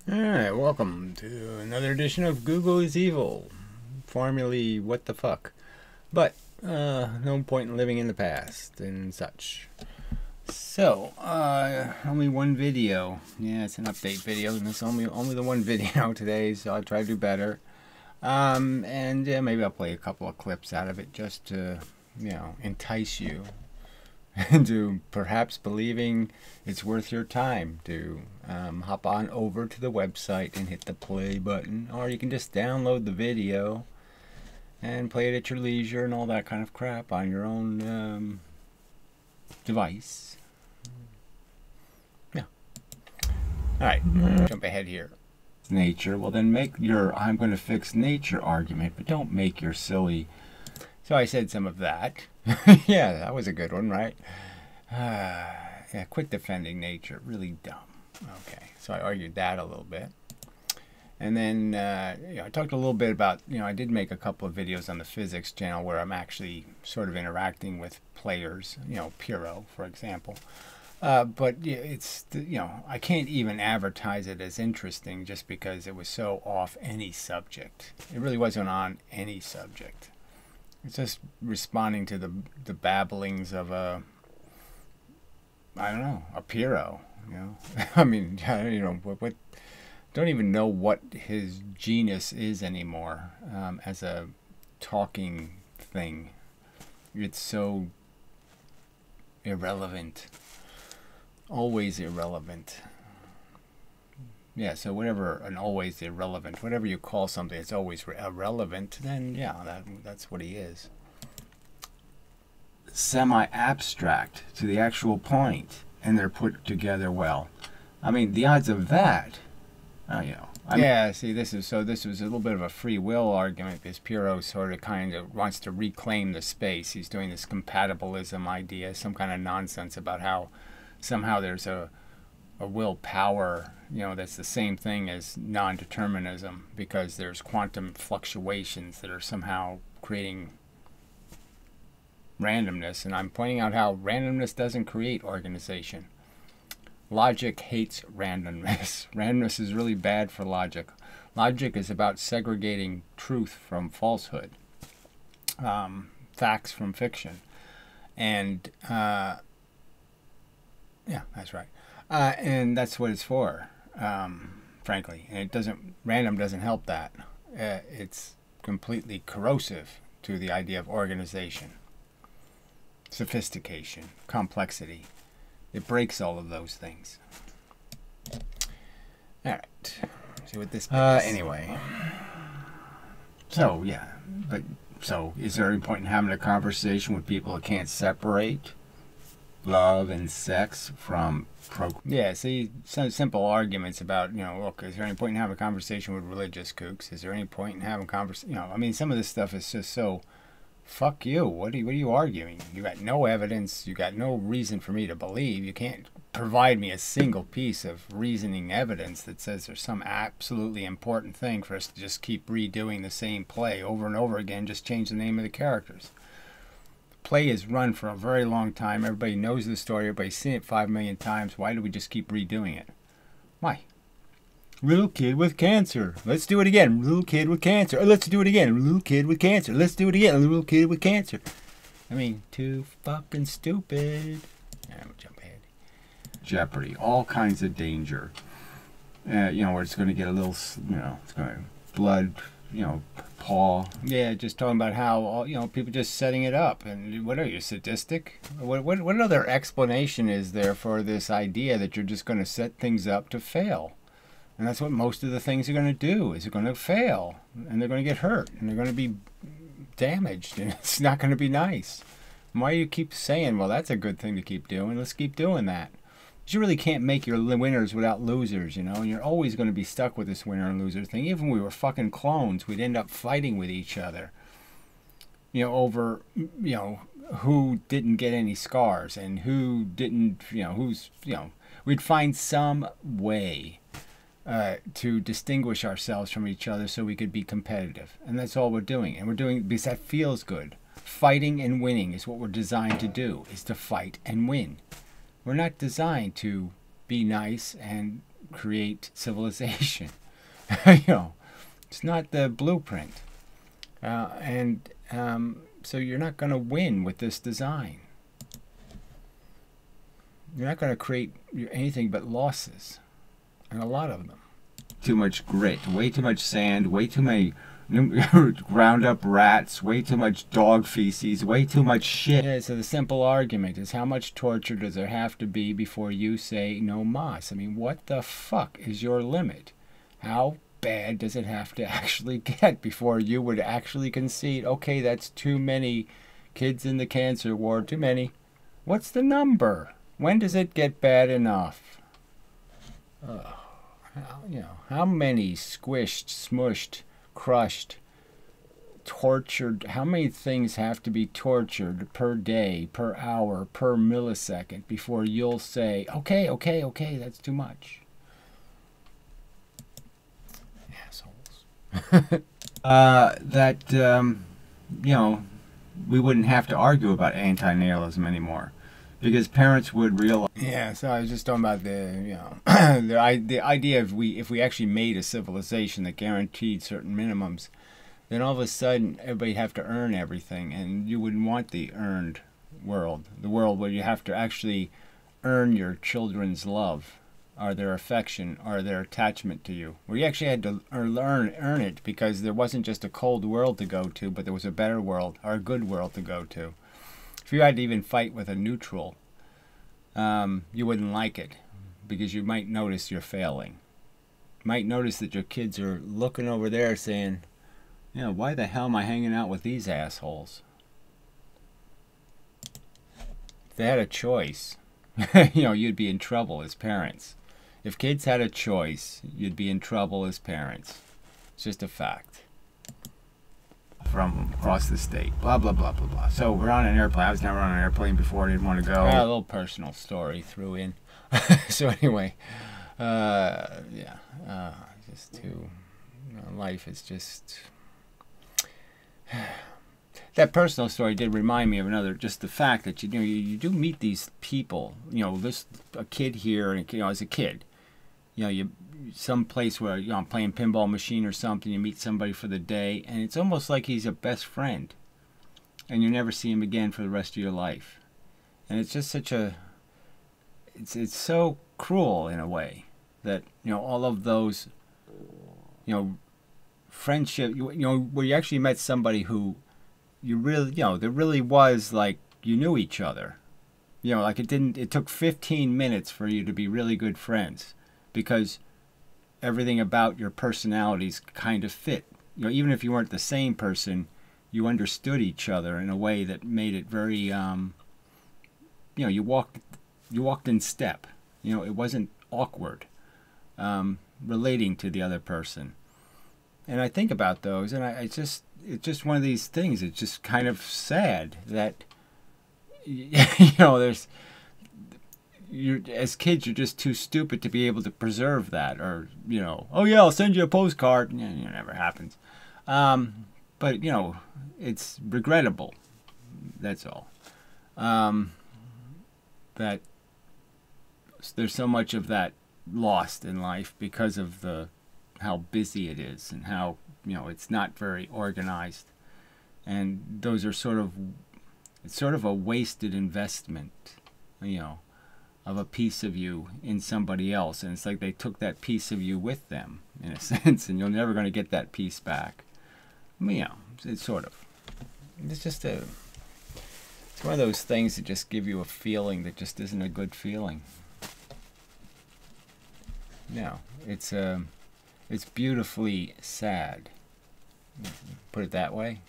Alright, welcome to another edition of Google is Evil. Formerly, what the fuck. But, no point in living in the past and such. So, only one video. Yeah, it's an update video, and it's only the one video today, so I'll try to do better. And maybe I'll play a couple of clips out of it just to, entice you into perhaps believing it's worth your time to hop on over to the website and hit the play button, or you can just download the video and play it at your leisure and all that kind of crap on your own device. Yeah. Alright, jump ahead here. Nature. Well, then make your I'm going to fix nature argument, but don't make your silly. So I said some of that. Yeah, that was a good one, right? Yeah, quit defending nature. Really dumb. Okay, so I argued that a little bit. And then I talked a little bit about, I did make a couple of videos on the physics channel where I'm actually sort of interacting with players, Puro, for example. But it's, I can't even advertise it as interesting just because it was so off any subject. It really wasn't on any subject. It's just responding to the babblings of a Piro, I mean, what don't even know what his genius is anymore as a talking thing. It's so irrelevant. Always irrelevant. Yeah, so whatever, always irrelevant, whatever you call something that's always irrelevant, then yeah, that's what he is. Semi-abstract to the actual point, and they're put together well. I mean, the odds of that, yeah, see, this was a little bit of a free will argument because Piro sort of kind of wants to reclaim the space. He's doing this compatibilism idea, some kind of nonsense about how somehow there's a willpower, that's the same thing as non-determinism because there's quantum fluctuations that are somehow creating randomness. And I'm pointing out how randomness doesn't create organization. Logic hates randomness. Randomness is really bad for logic. Logic is about segregating truth from falsehood, facts from fiction. And yeah, that's right. And that's what it's for, frankly. And random doesn't help that. It's completely corrosive to the idea of organization, sophistication, complexity. It breaks all of those things. All right. See what this is. Anyway. So, yeah. So, is there any point in having a conversation with people that can't separate love and sex from yeah, see, some simple arguments about, look, is there any point in having a conversation with religious kooks? Is there any point in having conversation? I mean, some of this stuff is just so, fuck you. What are you arguing? You got no evidence. You got no reason for me to believe. You can't provide me a single piece of reasoning evidence that says there's some absolutely important thing for us to just keep redoing the same play over and over again, just change the name of the characters. Play is run for a very long time. Everybody knows the story. Everybody's seen it 5 million times. Why do we just keep redoing it? Why? Little kid with cancer. Let's do it again. Little kid with cancer. Let's do it again. Little kid with cancer. Let's do it again. Little kid with cancer. I mean, too fucking stupid. I'm jump ahead. Jeopardy. All kinds of danger. Where it's going to get a little, it's going to blood, paw. Yeah, just talking about how, people just setting it up. And what are you, sadistic? What other explanation is there for this idea that you're just going to set things up to fail? And that's what most of the things are going to do, is they're going to fail. And they're going to get hurt. And they're going to be damaged. And it's not going to be nice. And why do you keep saying, well, that's a good thing to keep doing. Let's keep doing that. You really can't make your winners without losers, and you're always going to be stuck with this winner and loser thing. Even if we were fucking clones, we'd end up fighting with each other, over, who didn't get any scars and who didn't, we'd find some way to distinguish ourselves from each other so we could be competitive. And that's all we're doing. And we're doing it because that feels good. Fighting and winning is what we're designed to do, is to fight and win. We're not designed to be nice and create civilization. You know, it's not the blueprint. So you're not going to win with this design. You're not going to create anything but losses, and a lot of them. Too much grit, way too much sand, way too many ground up rats, way too much dog feces, way too much shit. Yeah, so the simple argument is, how much torture does there have to be before you say no mas? I mean, what the fuck is your limit? How bad does it have to actually get before you would actually concede, okay, that's too many kids in the cancer ward, too many? What's the number? When does it get bad enough? You know, how many squished, smushed, crushed, tortured, how many things have to be tortured per day, per hour, per millisecond before you'll say, okay, okay, okay, that's too much? Assholes. You know, we wouldn't have to argue about anti-natalism anymore, because parents would realize. Yeah, so I was just talking about the, you know, the idea of if we actually made a civilization that guaranteed certain minimums, then all of a sudden everybody have to earn everything, and you wouldn't want the earned world, the world where you have to actually earn your children's love, or their affection, or their attachment to you, where you actually had to earn it, because there wasn't just a cold world to go to, but there was a better world, or a good world to go to. If you had to even fight with a neutral, you wouldn't like it, because you might notice you're failing. You might notice that your kids are looking over there saying, you know, why the hell am I hanging out with these assholes? If they had a choice, you know, you'd be in trouble as parents. If kids had a choice, you'd be in trouble as parents. It's just a fact. From across the state, blah blah blah blah blah. So we're on an airplane. I was never on an airplane before. I didn't want to go. A little personal story threw in. So anyway, just too. You know, life is just. That personal story did remind me of another. Just the fact that you do meet these people. You know, a kid here, and you know, as a kid, you know, some place where, you know, I'm playing pinball machine or something, you meet somebody for the day, and it's almost like he's a best friend, and you never see him again for the rest of your life. And it's just such a, it's so cruel in a way that, you know, all of those, you know, friendship, you know, where you actually met somebody who you really, you know, there really was, like, you knew each other. You know, like it took 15 minutes for you to be really good friends, because everything about your personalities kind of fit. You know, even if you weren't the same person, you understood each other in a way that made it very, you know, you walked in step. You know, it wasn't awkward, relating to the other person. And I think about those, and it's just one of these things. It's just kind of sad that, you know, as kids, you're just too stupid to be able to preserve that, or, you know, oh yeah, I'll send you a postcard. Yeah, it never happens. But, you know, it's regrettable. That's all. That there's so much of that lost in life because of how busy it is, and how, you know, it's not very organized, and those are it's sort of a wasted investment, you know, of a piece of you in somebody else, and it's like they took that piece of you with them, in a sense, and you're never going to get that piece back. You know, it's sort of, it's just it's one of those things that just give you a feeling that just isn't a good feeling. No, it's beautifully sad, put it that way.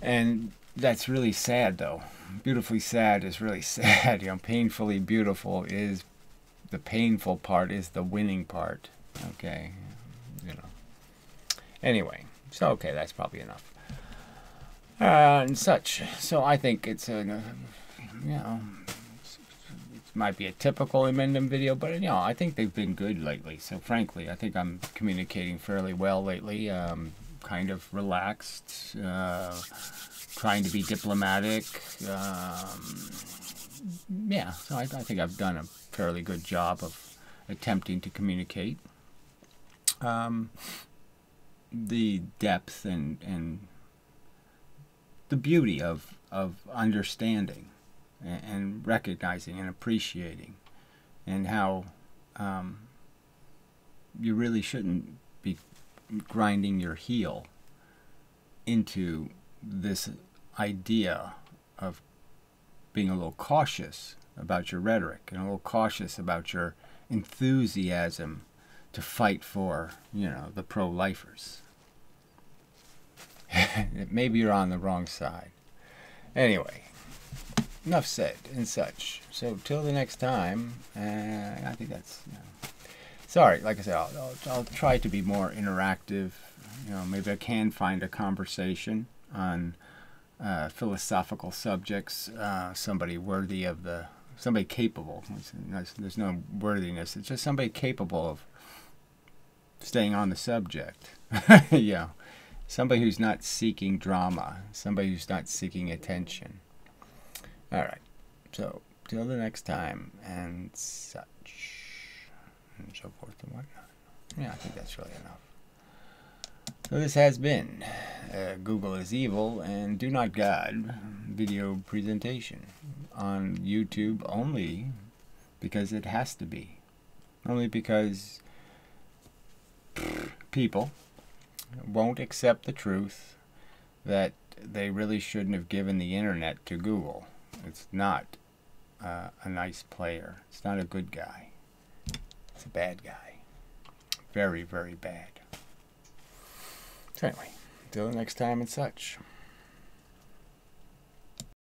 And that's really sad, though. Beautifully sad is really sad. You know, painfully beautiful is, the painful part is the winning part. Okay, you know. Anyway, so okay, that's probably enough. And such. So I think it's a, you know, it might be a typical inmendham video, but, you know, I think they've been good lately. So frankly, I think I'm communicating fairly well lately. Kind of relaxed. Trying to be diplomatic. Yeah, so I think I've done a fairly good job of attempting to communicate the depth and the beauty of understanding and recognizing and appreciating, and how you really shouldn't be grinding your heel into this idea of being a little cautious about your rhetoric and a little cautious about your enthusiasm to fight for, the pro-lifers. Maybe you're on the wrong side. Anyway, enough said and such. So till the next time, I think that's, sorry, like I said, I'll try to be more interactive. Maybe I can find a conversation on philosophical subjects, somebody worthy of somebody capable. There's no worthiness. It's just somebody capable of staying on the subject. Yeah. Somebody who's not seeking drama. Somebody who's not seeking attention. All right. So, till the next time and such. And so forth and whatnot. Yeah, I think that's really enough. So this has been Google is Evil and Do Not God video presentation on YouTube only because it has to be. Only because people won't accept the truth that they really shouldn't have given the internet to Google. It's not a nice player. It's not a good guy. It's a bad guy. Very, very bad. So anyway, till the next time and such.